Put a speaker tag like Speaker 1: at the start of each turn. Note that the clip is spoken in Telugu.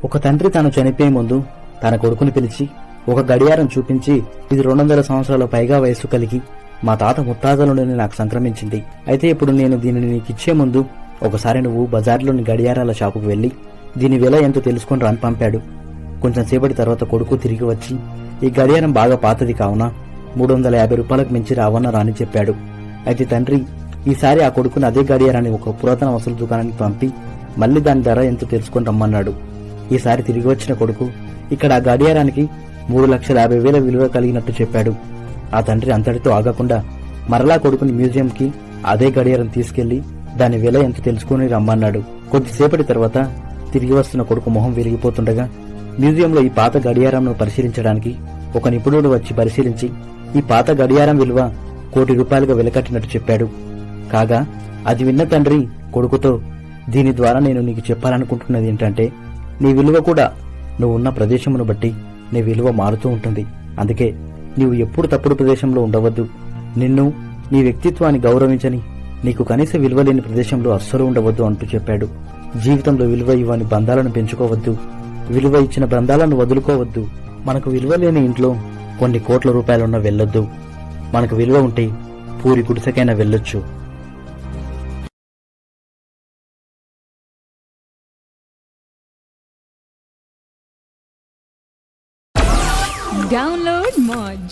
Speaker 1: ఒక తండ్రి తాను చనిపోయే ముందు తన కొడుకుని పిలిచి ఒక గడియారం చూపించి, ఇది 200 సంవత్సరాల పైగా వయస్సు కలిగి మా తాత ముత్తాతల నుండి నాకు సంక్రమించింది. అయితే ఇప్పుడు నేను దీనిని నీకిచ్చే ముందు ఒకసారి నువ్వు బజార్లోని గడియారాల షాపుకు వెళ్లి దీని విల ఎంతో తెలుసుకుని రాని పంపాడు. కొంచెం సేపటి తర్వాత కొడుకు తిరిగి వచ్చి, ఈ గడియారం బాగా పాతది కావున 350 రూపాయలకు మించి రావన్న రాని చెప్పాడు. అయితే తండ్రి ఈసారి ఆ కొడుకుని అదే గడియారాన్ని ఒక పురాతన వస్తువుల దుకాణానికి పంపి మళ్లీ దాని ధర ఎంతో తెలుసుకుని రమ్మన్నాడు. ఈసారి తిరిగి వచ్చిన కొడుకు ఇక్కడ ఆ గడియారానికి 3,50,000 విలువ కలిగినట్టు చెప్పాడు. ఆ తండ్రి అంతటితో ఆగకుండా మరలా కొడుకుని మ్యూజియంకి అదే గడియారం తీసుకెళ్లి దాని విల ఎంత తెలుసుకుని రమ్మన్నాడు. కొద్దిసేపటి తర్వాత తిరిగి వస్తున్న కొడుకు మొహం వెలిగిపోతుండగా మ్యూజియంలో ఈ పాత గడియారంను పరిశీలించడానికి ఒక నిపుణుడు వచ్చి పరిశీలించి ఈ పాత గడియారం విలువ ₹1,00,00,000 వెలకట్టినట్టు చెప్పాడు. కాగా అది విన్న తండ్రి కొడుకుతో, దీని ద్వారా నేను నీకు చెప్పాలనుకుంటున్నది ఏంటంటే, నీ విలువ కూడా నువ్వు ఉన్న ప్రదేశమును బట్టి నీ విలువ మారుతూ ఉంటుంది. అందుకే నీవు ఎప్పుడు తప్పుడు ప్రదేశంలో ఉండవద్దు. నిన్ను నీ వ్యక్తిత్వాన్ని గౌరవించని, నీకు కనీస విలువ లేని ప్రదేశంలో అస్సలు ఉండవద్దు అంటూ చెప్పాడు. జీవితంలో విలువ ఇవ్వని బంధాలను పెంచుకోవద్దు. విలువ ఇచ్చిన బంధాలను వదులుకోవద్దు. మనకు విలువ లేని ఇంట్లో కొన్ని కోట్ల రూపాయలున్న వెళ్ళొద్దు. మనకు విలువ ఉంటే పూరి గుడిసెకైనా వెళ్ళొచ్చు.
Speaker 2: Download Moj.